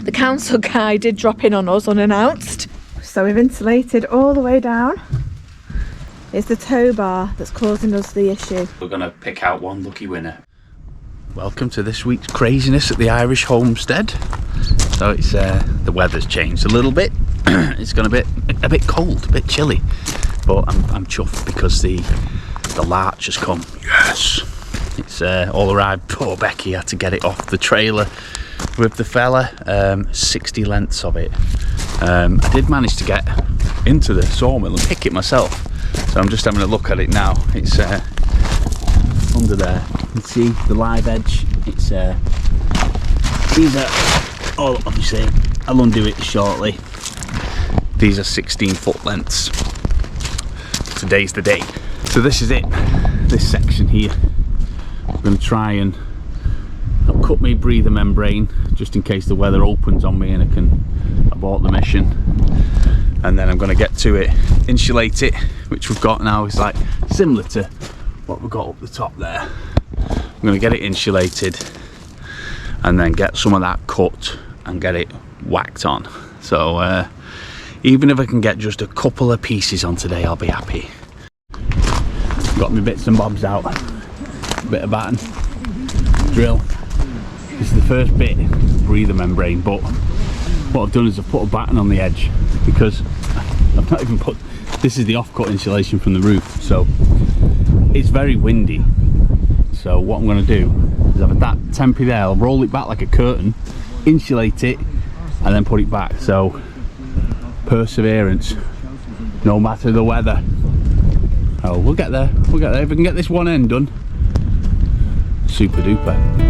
The council guy did drop in on us unannounced. So we've insulated all the way down. It's the tow bar that's causing us the issue. We're going to pick out one lucky winner. Welcome to this week's craziness at the Irish homestead. So it's the weather's changed a little bit. It's going to be a bit cold, a bit chilly, but I'm chuffed because the larch has come. Yes, it's all arrived. Poor Becky had to get it off the trailer with the fella. 60 lengths of it. I did manage to get into the sawmill and pick it myself, so I'm just having a look at it now. It's under there. You can see the live edge. It's these are all, obviously I'll undo it shortly. These are 16-foot lengths. Today's the day. So this is it, this section here. I'm going to try and cut my breather membrane just in case the weather opens on me and I can abort the mission. And then I'm going to get to it, insulate it, which we've got now is like similar to what we've got up the top there. I'm going to get it insulated and then get some of that cut and get it whacked on. So even if I can get just a couple of pieces on today, I'll be happy. Got my bits and bobs out, bit of batten, drill. This is the first bit, breather membrane, but what I've done is I've put a batten on the edge because I've not even put, this is the offcut insulation from the roof, so it's very windy. So what I'm going to do is have that tempy there, I'll roll it back like a curtain, insulate it, and then put it back. So perseverance, no matter the weather. Oh, we'll get there, we'll get there. If we can get this one end done, super duper.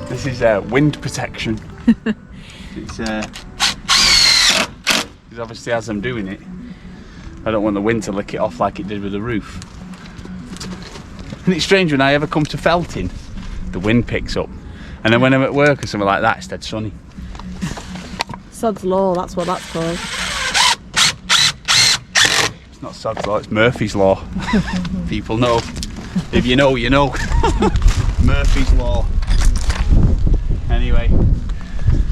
This is wind protection. It's because obviously as I'm doing it, I don't want the wind to lick it off like it did with the roof. And it's strange, when I ever come to felting, the wind picks up, and then when I'm at work or something like that, it's dead sunny. Sod's law, that's what that's called. It's not Sod's law, it's Murphy's law. People know. If you know, you know. Murphy's law. Anyway,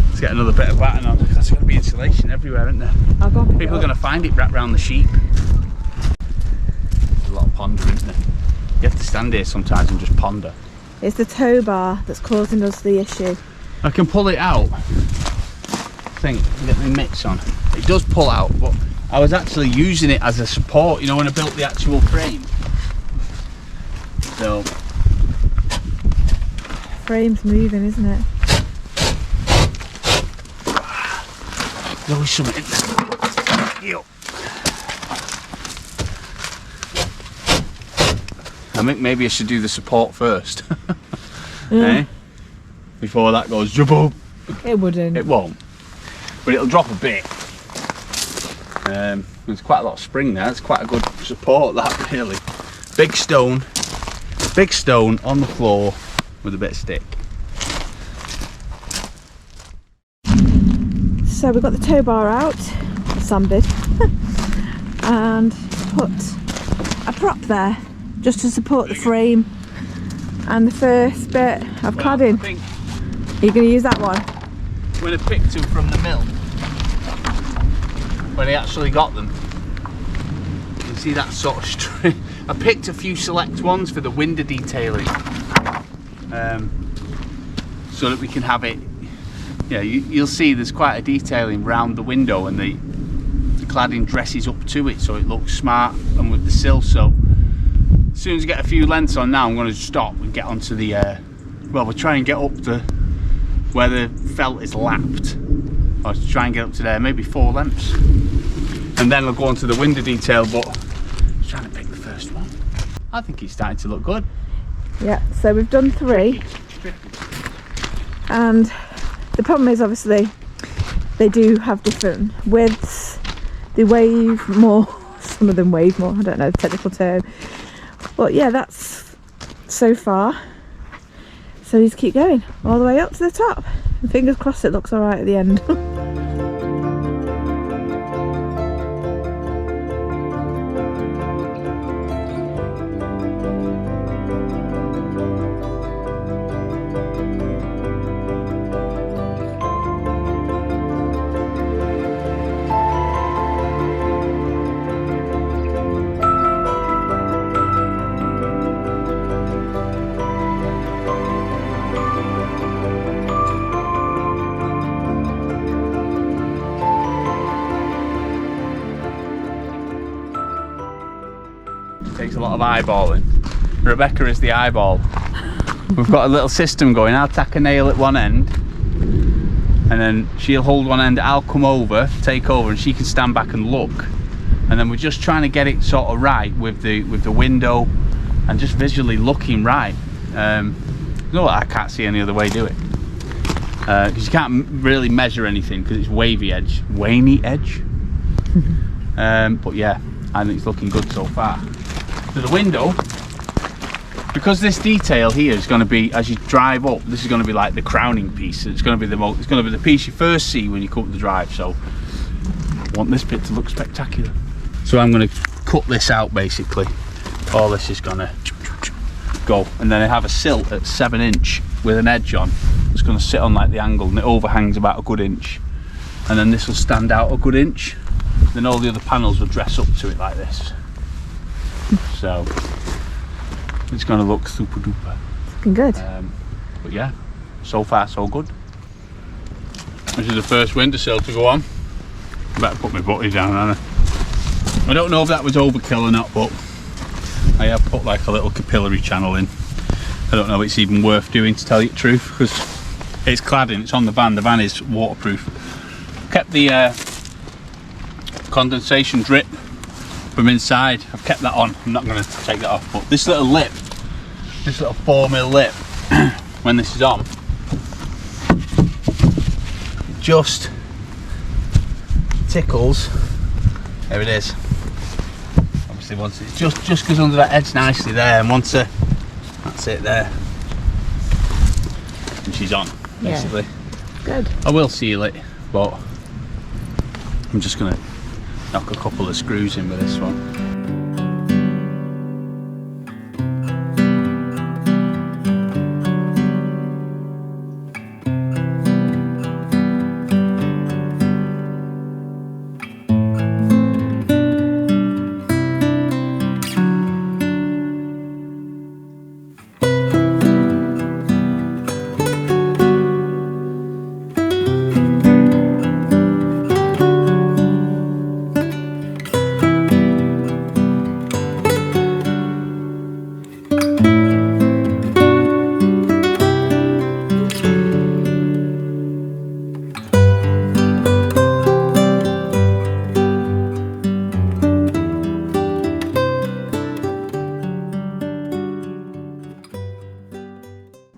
let's get another bit of batten on. There's going to be insulation everywhere, isn't there? I'll go People are going to find it wrapped around the sheep. There's a lot of pondering, isn't there? You have to stand here sometimes and just ponder. It's the tow bar that's causing us the issue. I can pull it out. I think, get my mitts on. It does pull out, but I was actually using it as a support, you know, when I built the actual frame. So, frame's moving, isn't it? There's always something in there. I think maybe I should do the support first. Eh? Before that goes jump. It wouldn't. It won't. But it'll drop a bit. There's quite a lot of spring there. It's quite a good support, that, really. Big stone on the floor with a bit of stick. So we've got the tow bar out, Sam did, and put a prop there just to support the frame and the first bit of cladding. Are you going to use that one? When I picked them from the mill, when I actually got them, you can see that sort of string. I picked a few select ones for the window detailing, so that we can have it. Yeah, you'll see there's quite a detailing round the window, and the cladding dresses up to it, so it looks smart, and with the sill, so As soon as I get a few lengths on now, I'm going to stop and get onto the, well, we'll try and get up to where the felt is lapped. Or try and get up to there, maybe 4 lengths. And then I'll go on to the window detail, but I'm trying to pick the first one. I think he's starting to look good. Yeah, so we've done 3. And the problem is, obviously, they do have different widths. They wave more, some of them wave more, I don't know the technical term. But yeah, that's so far. So just keep going all the way up to the top. And fingers crossed it looks alright at the end. Takes a lot of eyeballing. Rebecca is the eyeball. We've got a little system going. I'll tack a nail at one end, and then she'll hold one end. I'll come over, take over, and she can stand back and look. And then we're just trying to get it sort of right with the window, and just visually looking right. No, I can't see any other way to do it, because you can't really measure anything because it's wavy edge. But yeah, I think it's looking good so far. So the window, because this detail here is going to be, as you drive up, this is going to be like the crowning piece. It's going to be the piece you first see when you come up the drive. So I want this bit to look spectacular. So I'm going to cut this out basically. All this is going to go, and then I have a sill at 7 inch with an edge on. It's going to sit on like the angle, and it overhangs about a good inch. And then this will stand out a good inch. Then all the other panels will dress up to it like this. So it's going to look super duper. Looking good. But yeah, so far so good. This is the first windowsill to go on. I better put my butty down, Anna. I don't know if that was overkill or not, but I have put like a little capillary channel in. I don't know if it's even worth doing, to tell you the truth, because it's cladding, it's on the van is waterproof. Kept the condensation drip from inside, I've kept that on. I'm not going to take that off, but this little lip, this little 4mm lip, when this is on, just tickles. There it is. Obviously once it just goes under that edge nicely there, and once that's it there, and she's on basically. Yeah. Good. I will seal it, but I'm just going to knock a couple of screws in with this one.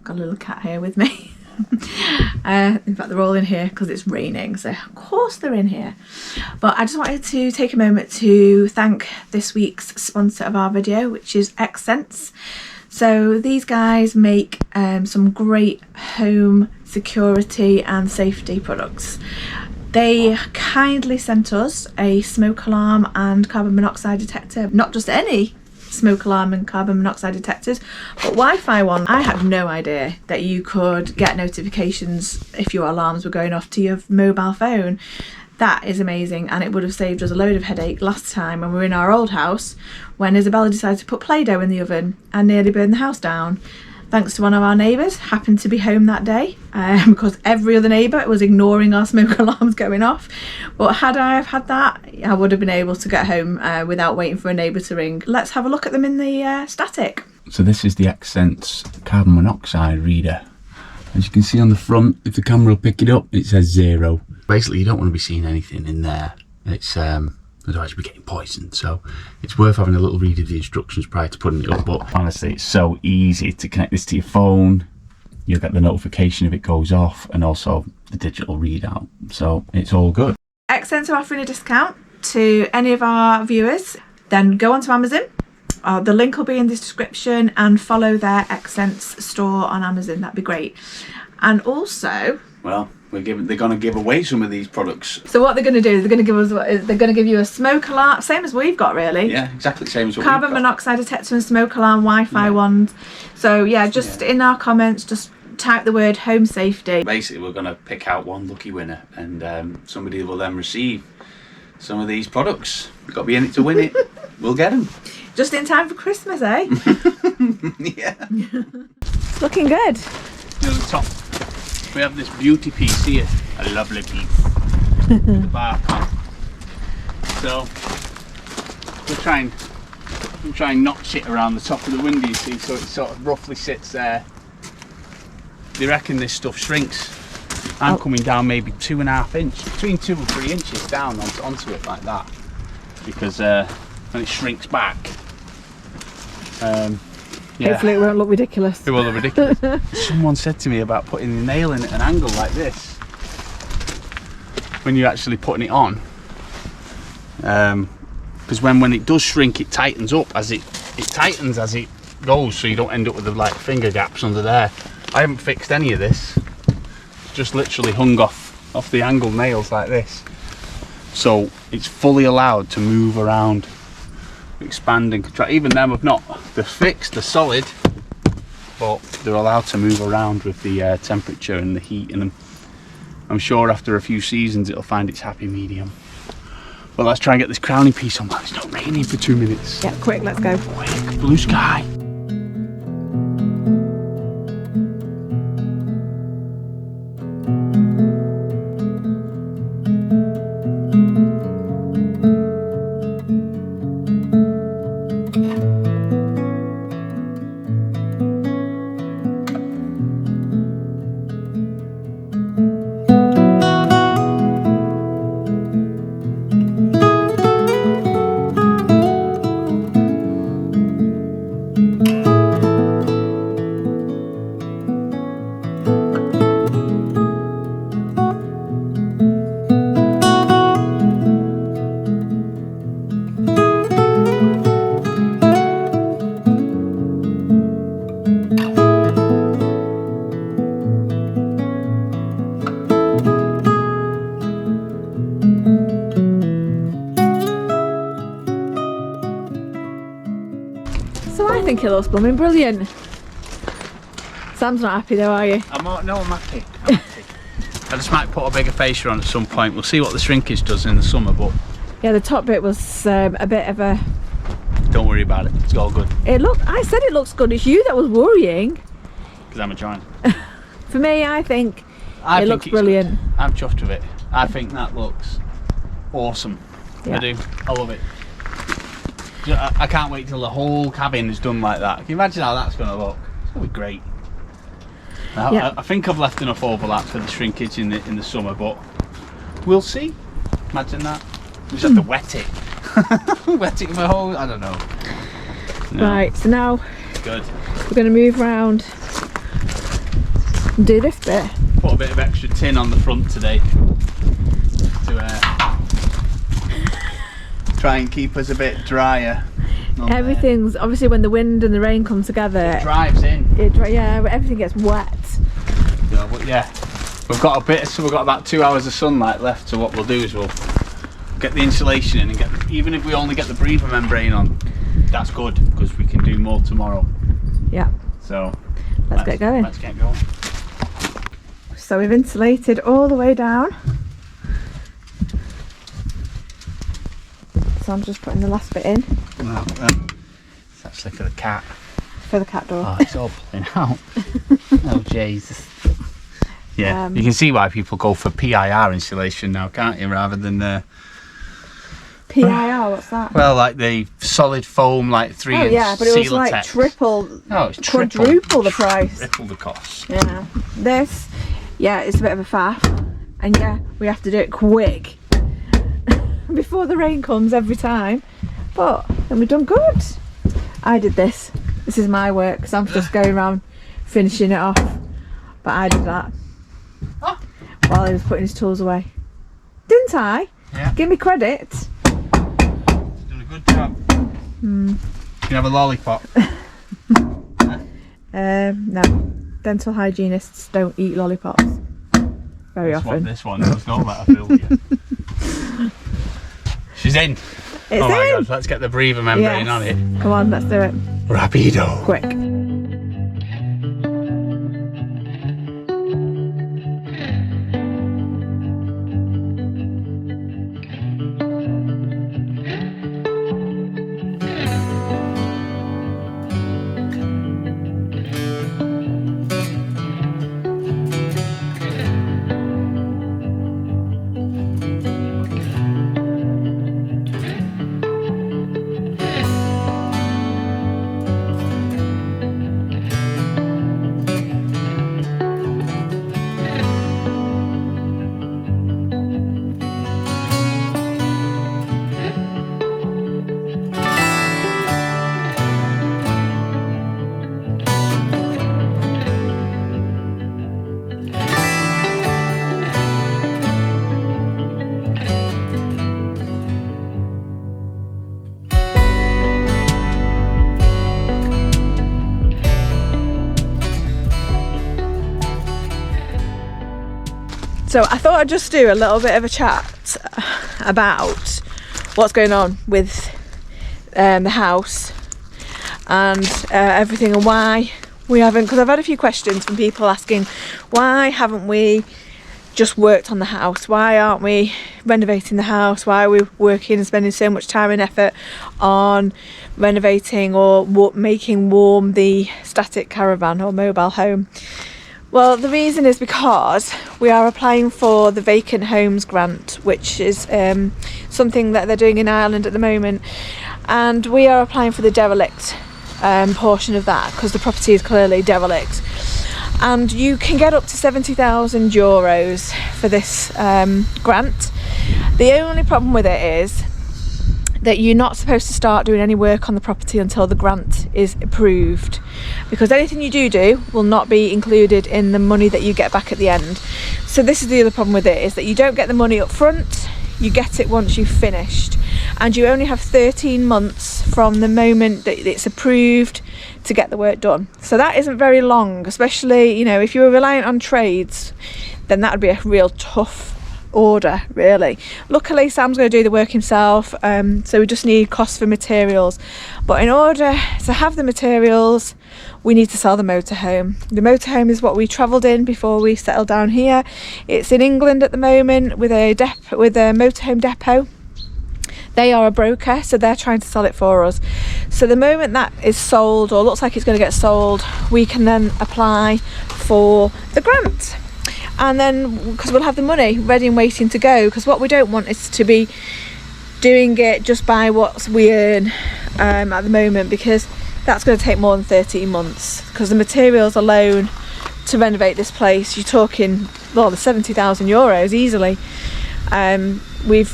Got a little cat here with me. In fact, they're all in here because it's raining, so of course they're in here. But I just wanted to take a moment to thank this week's sponsor of our video, which is Accents. So these guys make some great home security and safety products. They kindly sent us a smoke alarm and carbon monoxide detector. Not just any smoke alarm and carbon monoxide detectors, but Wi-Fi one. I had no idea that you could get notifications if your alarms were going off to your mobile phone. That is amazing, and it would have saved us a load of headache last time when we were in our old house, when Isabella decided to put Play-Doh in the oven and nearly burned the house down. thanks to one of our neighbours, happened to be home that day, because every other neighbour was ignoring our smoke alarms going off. But had I have had that, I would have been able to get home without waiting for a neighbour to ring. Let's have a look at them in the static. So this is the Accent's carbon monoxide reader. As you can see on the front, if the camera will pick it up, it says 0. Basically, you don't want to be seeing anything in there. It's otherwise you'll be getting poisoned. So it's worth having a little read of the instructions prior to putting it up. But honestly, it's so easy to connect this to your phone. You'll get the notification if it goes off, and also the digital readout. So it's all good. Accent are offering a discount to any of our viewers. Then go onto Amazon. The link will be in the description, and follow their Accents store on Amazon. That'd be great. And also, well, they're going to give away some of these products. So what they're going to do is they're going to give you a smoke alarm, same as we've got, really. Yeah, exactly the same as what we've got. Carbon monoxide detector and smoke alarm, Wi-Fi ones. So yeah, just in our comments, just type the word home safety. Basically, we're going to pick out one lucky winner, and somebody will then receive some of these products. We've got to be in it to win it. We'll get them. Just in time for Christmas, eh? Yeah. It's looking good. Near the top, we have this beauty piece here. A lovely piece. The bar top. So we'll try and notch it around the top of the window, you see, so it sort of roughly sits there. They reckon this stuff shrinks. I'm coming down maybe 2.5 inches, between 2 and 3 inches down onto it like that, because when it shrinks back, yeah. Hopefully it won't look ridiculous. It will look ridiculous. Someone said to me about putting the nail in at an angle like this when you're actually putting it on, because when it does shrink, it tightens up as it tightens as it goes, so you don't end up with the like finger gaps under there. I haven't fixed any of this. It's just literally hung off the angled nails like this, so it's fully allowed to move around, expand and contract. Even them have not, they're fixed, they're solid, but they're allowed to move around with the temperature and the heat in them. I'm sure after a few seasons it'll find its happy medium. Well, let's try and get this crowning piece on. It's not raining for 2 minutes. Yeah, quick, let's go. Quick, blue sky. I think it looks blooming brilliant. Sam's not happy though, are you? I'm happy. I just might put a bigger fascia on at some point. We'll see what the shrinkage does in the summer, but yeah, the top bit was a bit of a... Don't worry about it, it's all good. I said it looks good, it's you that was worrying. Because I'm a giant. For me, I think it looks brilliant. Good. I'm chuffed with it. I think that looks awesome. Yeah. I do, I love it. I can't wait till the whole cabin is done like that. Can you imagine how that's going to look? It's going to be great. Yeah. I think I've left enough overlap for the shrinkage in the summer, but we'll see. Imagine that. We just have to wet it. Wet it with a hose, I don't know. No. Right, so now good. We're going to move around and do this bit. Put a bit of extra tin on the front today to try and keep us a bit drier. Everything's obviously, when the wind and the rain come together, it drives in. Yeah, everything gets wet. Yeah, but yeah, we've got about 2 hours of sunlight left. So what we'll do is we'll get the insulation in and even if we only get the breather membrane on, that's good because we can do more tomorrow. Yeah. So let's get going. Let's get going. So we've insulated all the way down. So I'm just putting the last bit in. Well, it's actually for the cat. for the cat door. Oh, it's all pulling out. Oh, Jesus. Yeah, you can see why people go for PIR insulation now, can't you, rather than... PIR, what's that? Well, like the solid foam, like 3-inch. Oh yeah, but it was like triple, quadruple the price. Triple the cost. Yeah. This, yeah, it's a bit of a faff. And yeah, we have to do it quick. Before the rain comes every time. But then we've done good. I did this. This is my work, because I'm just going around finishing it off. But I did that. While he was putting his tools away. Didn't I? Yeah. Give me credit. Doing a good job. You can have a lollipop. No. Dental hygienists don't eat lollipops. Very often. This one does not let her fool you. She's in. It's oh my in. God, let's get the breather membrane on it. Come on, let's do it. Rapido. Quick. So I thought I'd just do a little bit of a chat about what's going on with the house and everything, and why we haven't, because I've had a few questions from people asking why haven't we just worked on the house, why aren't we renovating the house, why are we working and spending so much time and effort on renovating or making warm the static caravan or mobile home. Well, the reason is because we are applying for the vacant homes grant, which is something that they're doing in Ireland at the moment, and we are applying for the derelict portion of that because the property is clearly derelict, and you can get up to €70,000 for this grant. The only problem with it is that you're not supposed to start doing any work on the property until the grant is approved, because anything you do will not be included in the money that you get back at the end. So this is the other problem with it, is that you don't get the money up front, you get it once you've finished, and you only have 13 months from the moment that it's approved to get the work done. So that isn't very long, especially, you know, if you were reliant on trades, then that would be a real tough order, really. Luckily Sam's going to do the work himself, so we just need costs for materials, but in order to have the materials we need to sell the motorhome. The motorhome is what we travelled in before we settled down here. It's in England at the moment with a motorhome depot. They are a broker, so they're trying to sell it for us. So the moment that is sold, or looks like it's going to get sold, we can then apply for the grant. And then, because we'll have the money ready and waiting to go, because what we don't want is to be doing it just by what we earn at the moment, because that's going to take more than 13 months, because the materials alone to renovate this place, you're talking, well, the €70,000 easily. We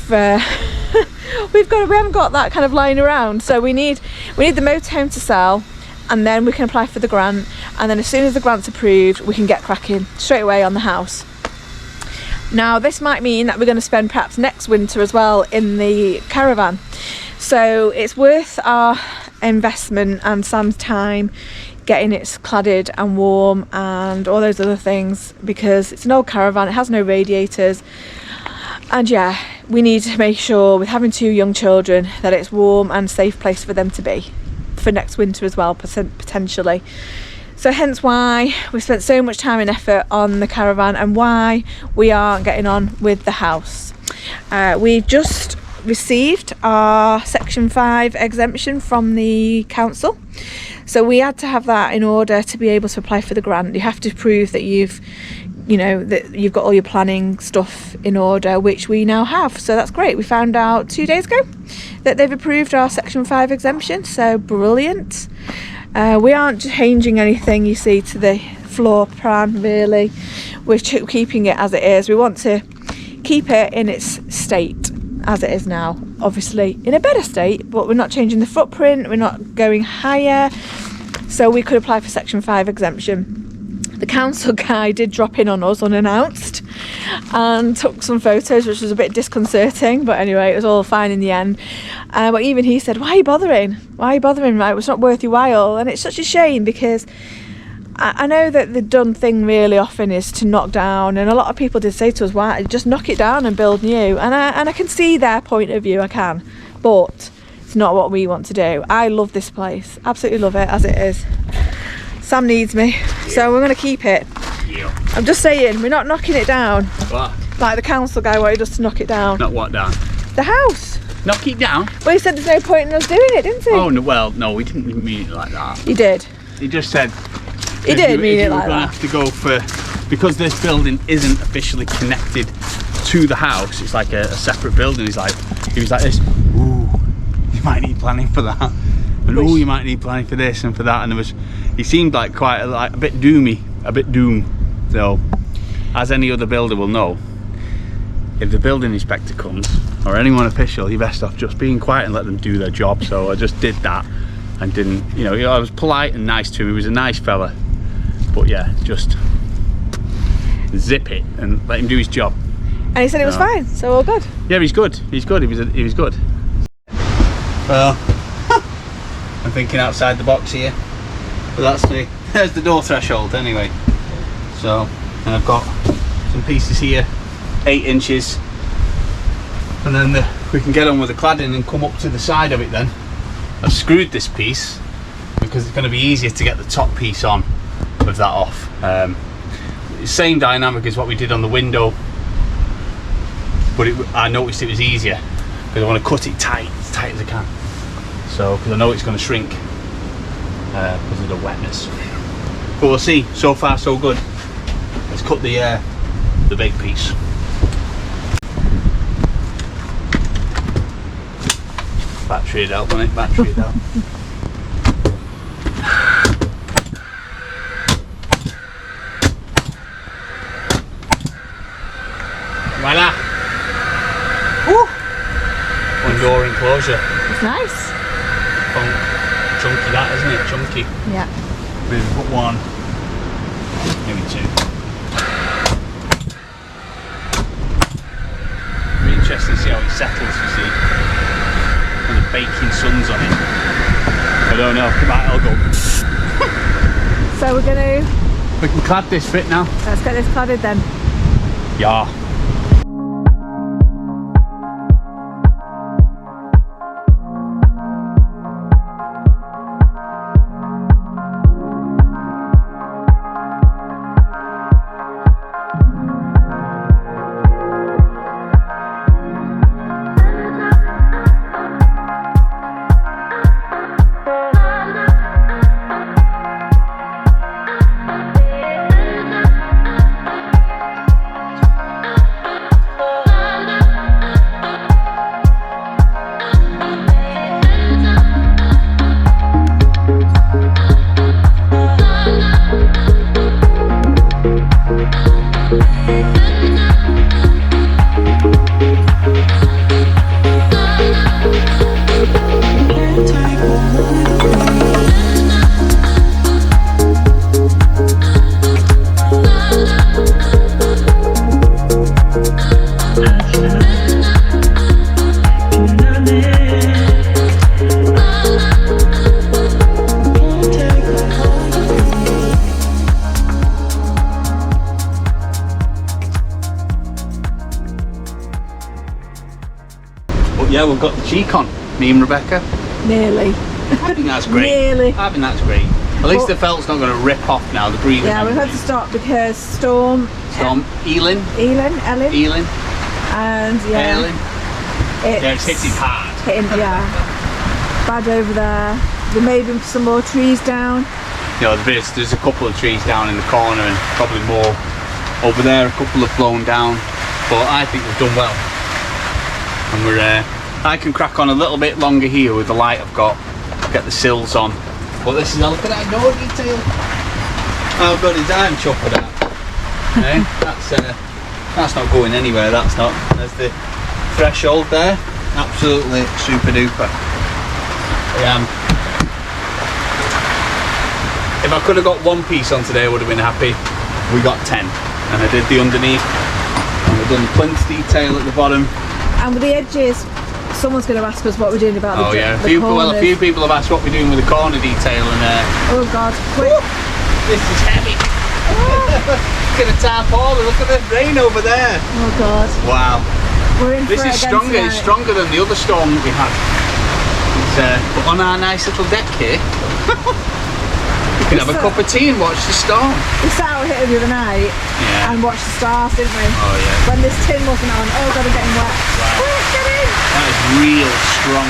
haven't got that kind of lying around, so we need the motorhome to sell, and then we can apply for the grant, and then as soon as the grant's approved we can get cracking straight away on the house. Now this might mean that we're going to spend perhaps next winter as well in the caravan, so it's worth our investment and Sam's time getting it cladded and warm and all those other things, because it's an old caravan, it has no radiators, and yeah, we need to make sure, with having 2 young children, that it's warm and safe place for them to be for next winter as well, potentially. So hence why we spent so much time and effort on the caravan, and why we aren't getting on with the house. We've just received our Section 5 exemption from the council, So we had to have that in order to be able to apply for the grant. You have to prove that you've got all your planning stuff in order, which we now have. So that's great. We found out 2 days ago that they've approved our Section 5 exemption, so brilliant. We aren't changing anything, you see, to the floor plan really. We're keeping it as it is. We want to keep it in its state as it is now, obviously in a better state, but we're not changing the footprint, we're not going higher, so we could apply for Section 5 exemption. The council guy did drop in on us unannounced and took some photos, which was a bit disconcerting, but anyway, it was all fine in the end. But even he said, why are you bothering? Right, it's not worth your while. And it's such a shame, because I know that the done thing really often is to knock down, and a lot of people did say to us, why just knock it down and build new, and I can see their point of view, I can, but it's not what we want to do. I love this place, absolutely love it as it is. Sam needs me, so we're going to keep it. Yeah. I'm just saying, we're not knocking it down. What? Like the council guy wanted us to knock it down. Not what down? The house. Knock it down? Well, he said there's no point in us doing it, didn't he? Oh, no, well, no, we didn't mean it like that. He did. He just said... He did mean it like We're going to have to go for... Because this building isn't officially connected to the house, it's like a separate building. He was like this, ooh, you might need planning for that. And ooh, you might need planning for this and for that. And he seemed like quite a bit doomy, a bit doom. So, as any other builder will know, if the building inspector comes, or anyone official, you're best off just being quiet and let them do their job. So I just did that and didn't, I was polite and nice to him. He was a nice fella. But yeah, just zip it and let him do his job. And he said it was fine, so all good. Yeah, he's good. He was good. Well, I'm thinking outside the box here, but that's me. There's the door threshold anyway. So, and I've got some pieces here, 8 inches, and then we can get on with the cladding and come up to the side of it then. I've screwed this piece because it's going to be easier to get the top piece on with that off. Same dynamic as what we did on the window, but I noticed it was easier because I want to cut it tight, as tight as I can. So, because I know it's going to shrink because of the wetness. But we'll see. So far, so good. Let's cut the big piece. Battery help on it. Battery help. Voila! Woo! One door enclosure. It's nice. Chunky that, isn't it? Chunky. Yeah. Maybe put 1, maybe 2. Be interesting to see how it settles, you see. When the baking sun's on it. I don't know, it might all go. So we're going to... We can clad this bit now. Let's get this cladded then. Yeah. Yeah, we've got the cheek on, me and Rebecca. Nearly. I think that's great. Nearly. I think that's great. At least the felt's not going to rip off now, the breathing. Yeah, we've had to stop because Storm Ellen. And yeah, it's hitting hard. Bad over there. there may be some more trees down. You know, there's a couple of trees down in the corner and probably more over there. A couple have blown down, but I think we've done well. And I can crack on a little bit longer here with the light I've got. Get the sills on. But this is, look at that, no detail. How good is that? I'm chuffed with that. Okay, that's not going anywhere, that's not. There's the threshold there. Absolutely super duper. If I could have got one piece on today, I would have been happy. We got 10. And I did the underneath. And we've done the plinth detail at the bottom. And with the edges, someone's going to ask us what we're doing about the yeah. the A few people have asked what we're doing with the corner detail. And oh God, quick. This is heavy. Look at the tarpaulin, look at the rain over there. Oh God. Wow. We're in This for is it again stronger, tonight. it's stronger than the other storm that we had. But on our nice little deck here, we can have a cup of tea and watch the storm. We sat out here the other night and watched the stars, didn't we? Oh yeah. When this tin wasn't on, oh God, I'm getting wet. Wow. Quick, get in! That is real strong